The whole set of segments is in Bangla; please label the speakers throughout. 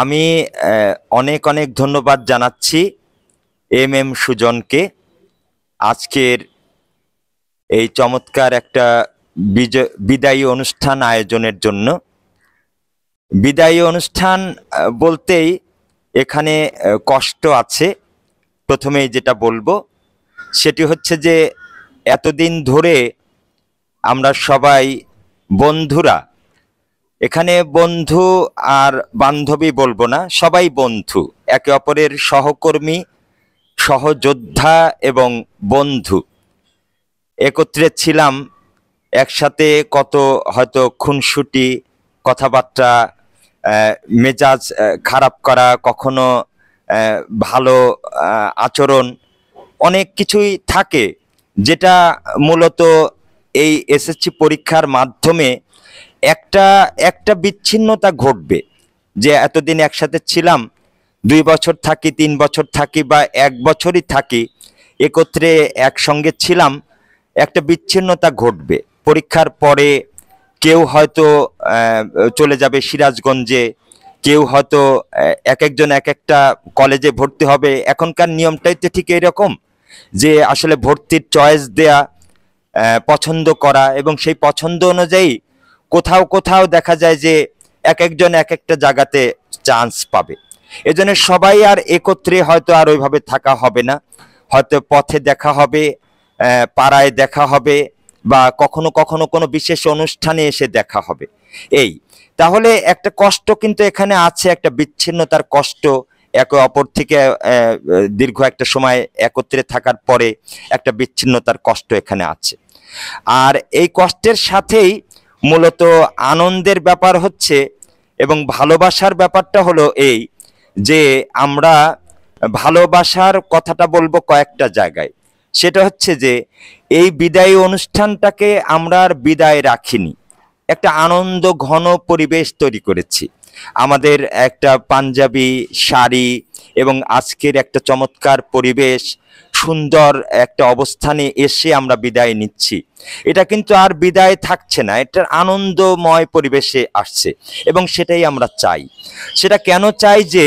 Speaker 1: আমি অনেক অনেক ধন্যবাদ জানাচ্ছি এম সুজনকে আজকের এই চমৎকার একটা বিদায়ী অনুষ্ঠান আয়োজনের জন্য। বিদায়ী অনুষ্ঠান বলতেই এখানে কষ্ট আছে। প্রথমেই যেটা বলবো সেটি হচ্ছে যে এতদিন ধরে আমরা সবাই বন্ধুরা, এখানে বন্ধু আর বান্ধবী বলবো না, সবাই বন্ধু, একে অপরের সহকর্মী, সহযোদ্ধা এবং বন্ধু একত্রে ছিলাম। একসাথে কত হয়তো খুনসুটি, কথাবার্তা, মেজাজ খারাপ করা, কখনো ভালো আচরণ, অনেক কিছুই থাকে যেটা মূলত এই এসএসসি পরীক্ষার মাধ্যমে একটা বিচ্ছিন্নতা ঘটবে। যে এতদিন একসাথে ছিলাম, 2 বছর থাকি, 3 বছর থাকি বা 1 বছরই থাকি, একত্রে একসঙ্গে ছিলাম, একটা বিচ্ছিন্নতা ঘটবে। পরীক্ষার পরে কেউ হয়তো চলে যাবে সিরাজগঞ্জে, কেউ হয়তো একজন এক একটা কলেজে ভর্তি হবে। এখনকার নিয়মটাই তো ঠিক এরকম যে আসলে ভর্তির চয়েস দেয়া, পছন্দ করা, এবং সেই পছন্দ অনুযায়ী কোথাও কোথাও দেখা যায় যে একজন এক একটা জায়গাতে চান্স পাবে। এজন্য সবাই আর একত্রে হয়তো আর ওইভাবে থাকা হবে না, হয়তো পথে দেখা হবে, পাড়ায় দেখা হবে, বা কখনো কখনো কোনো বিশেষ অনুষ্ঠানে এসে দেখা হবে। এই তাহলে একটা কষ্ট কিন্তু এখানে আছে, একটা বিচ্ছিন্নতার কষ্ট, একে অপর থেকে দীর্ঘ একটা সময় একত্রে থাকার পরে একটা বিচ্ছিন্নতার কষ্ট এখানে আছে। আর এই কষ্টের সাথেই মূলত আনন্দের ব্যাপার হচ্ছে এবং ভালোবাসার ব্যাপারটা হলো এই যে আমরা ভালোবাসার কথাটা বলবো কয়েকটা জায়গায়। সেটা হচ্ছে যে এই বিদায়ী অনুষ্ঠানটাকে আমরা আর বিদায় রাখিনি, একটা আনন্দ ঘন পরিবেশ তৈরি করেছি। আমাদের একটা পাঞ্জাবি শাড়ি এবং আজকের একটা চমৎকার পরিবেশ, সুন্দর একটা অবস্থানে এসে আমরা বিদায় নিচ্ছি। এটা কিন্তু আর বিদায় থাকছে না, এটা আনন্দময় পরিবেশে আসছে এবং সেটাই আমরা চাই। সেটা কেন চাই যে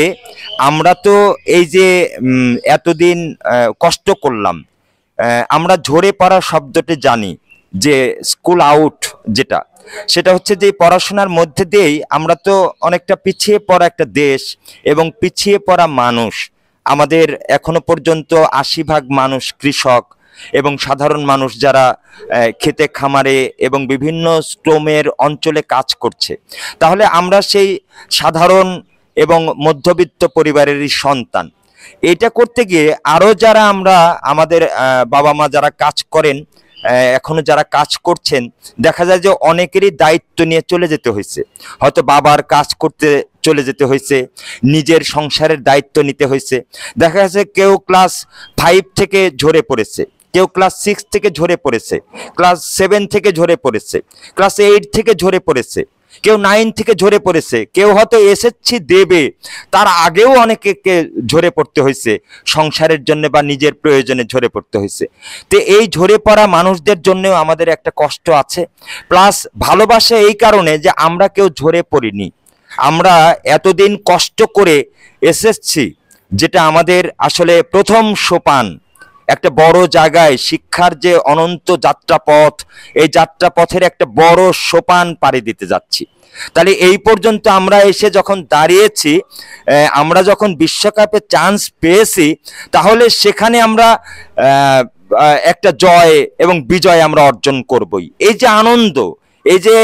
Speaker 1: আমরা তো এই যে এতদিন কষ্ট করলাম, আমরা ঝরে পড়া শব্দটি জানি যে স্কুল আউট, যেটা সেটা হচ্ছে যে পড়াশোনার মধ্যে দিয়েই আমরা তো অনেকটা পিছিয়ে পড়া একটা দেশ এবং পিছিয়ে পড়া মানুষ। আমাদের এখনো পর্যন্ত 80% মানুষ কৃষক, এবং সাধারণ মানুষ যারা খেতে খামারে এবং বিভিন্ন শ্রমের অঞ্চলে কাজ করছে, তাহলে আমরা সেই সাধারণ এবং মধ্যবিত্ত পরিবারেরই সন্তান। এটা করতে গিয়ে আরো যারা আমরা আমাদের বাবা মা যারা কাজ করেন, এখনো যারা কাজ করছেন, দেখা যায় যে অনেকেরই দায়িত্ব নিয়ে চলে যেতে হয়েছে। হয়তো বাবার কাজ করতে চলে যেতে হয়েছে, নিজের সংসারের দায়িত্ব নিতে হয়েছে। দেখা যাচ্ছে কেউ ক্লাস 5 থেকে ঝরে পড়েছে, কেউ ক্লাস 6 থেকে ঝরে পড়েছে, ক্লাস 7 থেকে ঝরে পড়েছে, ক্লাস 8 থেকে ঝরে পড়েছে, কেউ 9 থেকে ঝরে পড়েছে, কেউ হয়তো এসএসসি দেবে তার আগেও অনেকে ঝরে পড়তে হয়েছে, সংসারের জন্য বা নিজের প্রয়োজনে ঝরে পড়তে হয়েছে। তো এই ঝরে পড়া মানুষদের জন্যও আমাদের একটা কষ্ট আছে, প্লাস ভালোবাসা এই কারণে যে আমরা কেউ ঝরে পড়িনি। আমরা এতদিন কষ্ট করে এসএসসি, যেটা আমাদের আসলে প্রথম সোপান, একটা বড় জায়গায় শিক্ষার যে অনন্ত যাত্রাপথ, এই যাত্রাপথের একটা বড় সোপান পাড়ি দিতে যাচ্ছি। তাহলে এই পর্যন্ত আমরা এসে যখন দাঁড়িয়েছি, আমরা যখন বিশ্বকাপে চান্স পেয়েছি, তাহলে সেখানে আমরা একটা জয় এবং বিজয় আমরা অর্জন করবই। এই যে আনন্দ, এই যে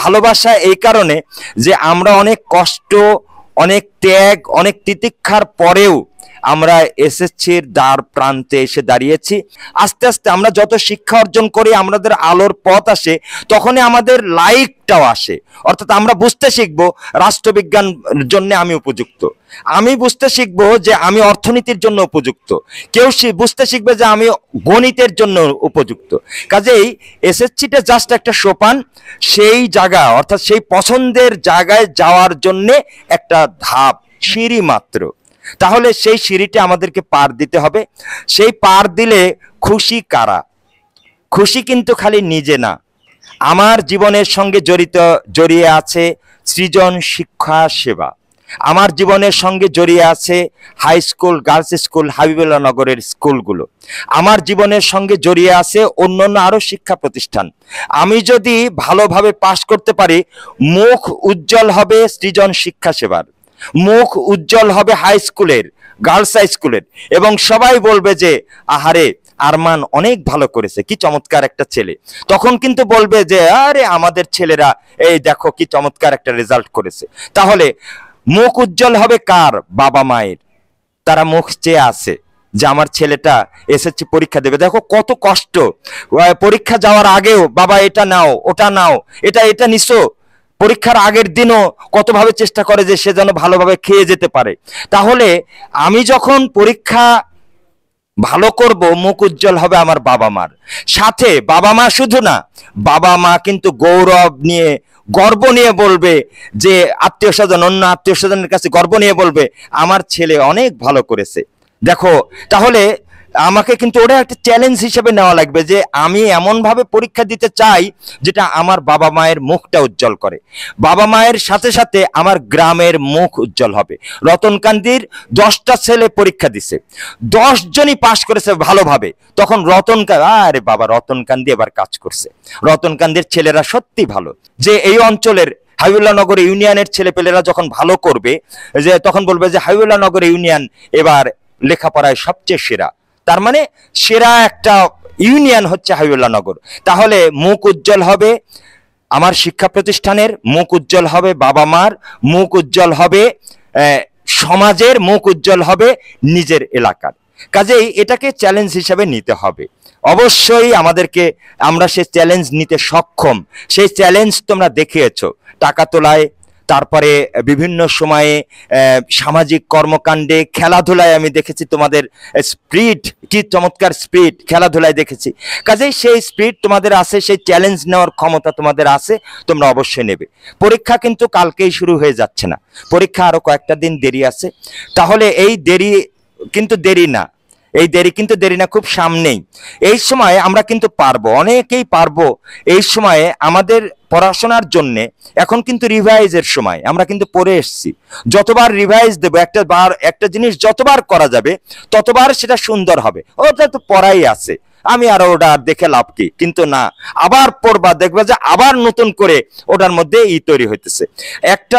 Speaker 1: ভালোবাসা, এই কারণে যে আমরা অনেক কষ্ট, অনেক ত্যাগ, অনেক তিতিক্ষার পরেও আমরা এসএসসির দ্বার প্রান্তে এসে দাঁড়িয়েছি। আস্তে আস্তে আমরা যত শিক্ষা অর্জন করি, আমাদের আলোর পথ আসে, তখনই আমাদের লাইকটাও আসে। অর্থাৎ আমরা বুঝতে শিখবো রাষ্ট্রবিজ্ঞান জন্য আমি উপযুক্ত, আমি বুঝতে শিখবো যে আমি অর্থনীতির জন্য উপযুক্ত, কেউ বুঝতে শিখবে যে আমি গণিতের জন্য উপযুক্ত। কাজেই এসএসসিটা জাস্ট একটা সোপান, সেই জায়গা অর্থাৎ সেই পছন্দের জায়গায় যাওয়ার জন্যে একটা ধাপ, সিঁড়ি মাত্র। তাহলে সেই সিঁড়িটা আমাদেরকে পার দিতে হবে। সেই পার দিলে খুশি কারা? খুশি কিন্তু খালি নিজে না, আমার জীবনের সঙ্গে জড়িয়ে আছে সৃজন শিক্ষা সেবা, আমার জীবনের সঙ্গে জড়িয়ে আছে হাই স্কুল, গার্লস স্কুল, হাবিবুল্লাহ নগরের স্কুলগুলো, আমার জীবনের সঙ্গে জড়িয়ে আছে অন্যান্য আরো শিক্ষা প্রতিষ্ঠান। আমি যদি ভালোভাবে পাশ করতে পারি, মুখ উজ্জ্বল হবে সৃজন শিক্ষা সেবার, মুখ উজ্জ্বল হবে হাই স্কুলের, গার্লস হাই স্কুলের, এবং সবাই বলবে যে আহারে আরমান অনেক ভালো করেছে, কি চমৎকার একটা ছেলে। তখন কিন্তু বলবে যে আরে আমাদের ছেলেরা এই দেখো কি চমৎকার একটা রেজাল্ট করেছে। তাহলে মুখ উজ্জ্বল হবে কার? বাবা মায়ের। তারা মুখ চেয়ে আছে যে আমার ছেলেটা এসএসসি পরীক্ষা দেবে, দেখো কত কষ্ট, পরীক্ষা যাওয়ার আগেও বাবা এটা নাও, ওটা নাও, এটা নিছো, পরীক্ষার আগের দিনও কতভাবে চেষ্টা করে যে সে যেন ভালোভাবে খেয়ে যেতে পারে। তাহলে আমি যখন পরীক্ষা ভালো করব, মুখ উজ্জ্বল হবে আমার বাবা মার। সাথে বাবা মা শুধু না, বাবা মা কিন্তু গৌরব নিয়ে, গর্ব নিয়ে বলবে যে আত্মীয় স্বজন, অন্য আত্মীয় স্বজনের কাছে গর্ব নিয়ে বলবে আমার ছেলে অনেক ভালো করেছে। দেখো, তাহলে আমাকে কিন্তু ওটা একটা চ্যালেঞ্জ হিসেবে নেওয়া লাগবে যে আমি এমন ভাবে পরীক্ষা দিতে চাই যেটা আমার বাবা মায়ের মুখটা উজ্জ্বল করে। বাবা মায়ের সাথে সাথে আমার গ্রামের মুখ উজ্জ্বল হবে। রতনকান্দির 10টা ছেলে পরীক্ষা দিছে, 10 জনই পাশ করেছে ভালোভাবে। তখন আরে বাবা, রতনকান্দি এবার কাজ করছে, রতনকান্দির ছেলেরা সত্যি ভালো। যে এই অঞ্চলের হাবিবুল্লাহ নগর ইউনিয়নের ছেলেপেলেরা যখন ভালো করবে, যে তখন বলবে যে হাবিবুল্লাহ নগর ইউনিয়ন এবার লেখাপড়ায় সবচেয়ে সেরা। তার মানে সেরা একটা ইউনিয়ন হচ্ছে হাবিবুল্লাহ নগর। তাহলে মুখ উজ্জ্বল হবে আমার শিক্ষা প্রতিষ্ঠানের, মুখ উজ্জ্বল হবে বাবা মার, মুখ উজ্জ্বল হবে সমাজের, মুখ উজ্জ্বল হবে নিজের এলাকার। কাজেই এটাকে চ্যালেঞ্জ হিসেবে নিতে হবে। অবশ্যই আমাদেরকে, আমরা সেই চ্যালেঞ্জ নিতে সক্ষম। সেই চ্যালেঞ্জ তোমরা দেখিয়েছো টাকা তোলায়, তারপরে বিভিন্ন সময়ে সামাজিক কর্মকাণ্ডে, খেলাধুলায় আমি দেখেছি তোমাদের স্পিরিট, কি চমৎকার স্পিরিট খেলাধুলায় দেখেছি। কাজেই সেই স্পিরিট তোমাদের আছে, সেই চ্যালেঞ্জ নেওয়ার ক্ষমতা তোমাদের আছে, তোমরা অবশ্যই নেবে। পরীক্ষা কিন্তু কালকেই শুরু হয়ে যাচ্ছে না, পরীক্ষা আরো কয়েকটা দিন দেরি আছে। তাহলে এই দেরি কিন্তু দেরি না, এই দেরি কিন্তু দেরি না, খুব সামনেই। এই সময় আমরা কিন্তু পারবো, অনেকেই পারবো। এই সময়ে আমাদের পড়াশোনার জন্য এখন কিন্তু রিভাইজের সময়, আমরা কিন্তু পড়ে এসছি। যতবার রিভাইজ দেবো, একটা জিনিস যতবার করা যাবে ততবার সেটা সুন্দর হবে। ওটা তো পড়াই আছে, আমি আর ওটা দেখে লাভ কি? কিন্তু না, আবার পড়বা, দেখবে যে আবার নতুন করে ওটার মধ্যে তৈরি হইতেছে। একটা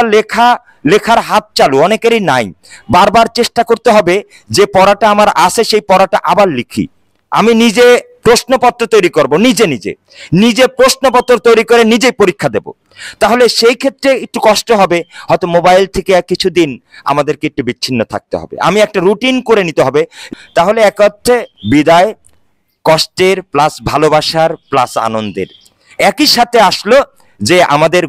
Speaker 1: লেখার হাত চালু অনেকেরই নাই, বারবার চেষ্টা করতে হবে যে পড়াটা আমার আছে সেই পড়াটা আবার লিখি। আমি নিজে প্রশ্নপত্র তৈরি করব, নিজে নিজে নিজে প্রশ্নপত্র তৈরি করে নিজেই পরীক্ষা দেব। তাহলে সেই ক্ষেত্রে একটু কষ্ট হবে, হয়তো মোবাইল থেকে কিছুদিন আমাদেরকে একটু বিচ্ছিন্ন থাকতে হবে, আমি একটা রুটিন করে নিতে হবে। তাহলে এক অর্থে বিদায় কষ্টের প্লাস ভালোবাসার প্লাস আনন্দের একই সাথে আসলো, যে আমাদের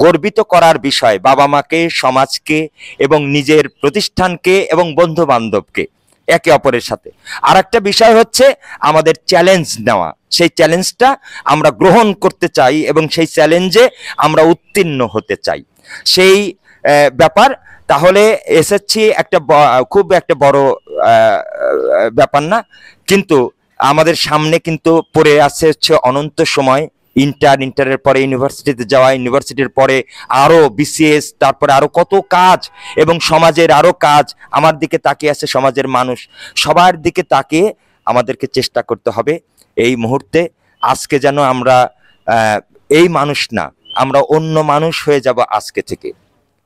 Speaker 1: গর্বিত করার বিষয় বাবা মাকে, সমাজকে এবং নিজের প্রতিষ্ঠানকে এবং বন্ধু বান্ধবকে একে অপরের সাথে। আর একটা বিষয় হচ্ছে আমাদের চ্যালেঞ্জ নেওয়া, সেই চ্যালেঞ্জটা আমরা গ্রহণ করতে চাই এবং সেই চ্যালেঞ্জে আমরা উত্তীর্ণ হতে চাই, সেই ব্যাপার। তাহলে এসএসসি খুব একটা বড় ব্যাপার না, কিন্তু আমাদের সামনে কিন্তু পড়ে আছে হচ্ছে অনন্ত সময়। ইন্টারের পরে ইউনিভার্সিটিতে যাওয়া, ইউনিভার্সিটির পরে আরো বিসিএস, তারপরে আরো কত কাজ এবং সমাজের আরো কাজ। আমার দিকে তাকিয়ে আছে সমাজের মানুষ, সবার দিকে তাকিয়ে আমাদেরকে চেষ্টা করতে হবে এই মুহূর্তে আজকে যেন আমরা এই মানুষ না, আমরা অন্য মানুষ হয়ে যাব আজকে থেকে,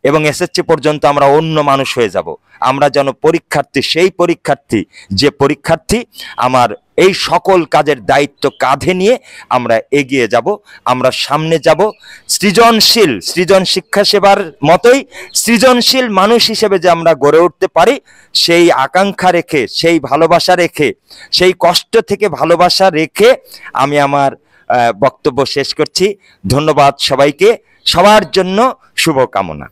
Speaker 1: এবং এসএসসি পর্যন্ত আমরা অন্য মানুষ হয়ে যাব। আমরা যেন পরীক্ষার্থী, সেই পরীক্ষার্থী যে পরীক্ষার্থী আমার এই সকল কাজের দায়িত্ব কাঁধে নিয়ে আমরা এগিয়ে যাব, আমরা সামনে যাব। সৃজন শিক্ষা সেবার মতোই সৃজনশীল মানুষ হিসেবে যে আমরা গড়ে উঠতে পারি, সেই আকাঙ্ক্ষা রেখে, সেই ভালোবাসা রেখে, সেই কষ্ট থেকে ভালোবাসা রেখে আমি আমার বক্তব্য শেষ করছি। ধন্যবাদ সবাইকে, সবার জন্য শুভকামনা।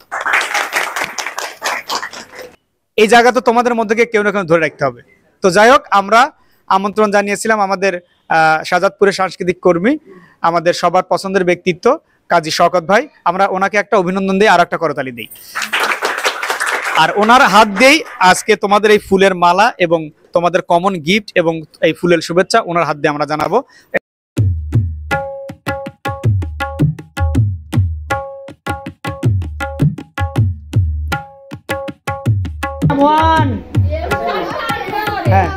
Speaker 2: এই জায়গা তো তোমাদের মধ্যে কেউ না কেউ ধরে রাখতে হবে। তো যাই হোক, আমরা আমন্ত্রণ জানিয়েছিলাম আমাদের শাহজাদপুরের সাংস্কৃতিক কর্মী, আমাদের সবার পছন্দের ব্যক্তিত্ব কাজী শওকত ভাই। আমরা ওনাকে একটা অভিনন্দন দিই, আর একটা করতালি দিই, আর ওনার হাত দিয়েই আজকে তোমাদের এই ফুলের মালা এবং তোমাদের কমন গিফট এবং এই ফুলের শুভেচ্ছা ওনার হাত দিয়ে আমরা জানাবো। হ্যাঁ।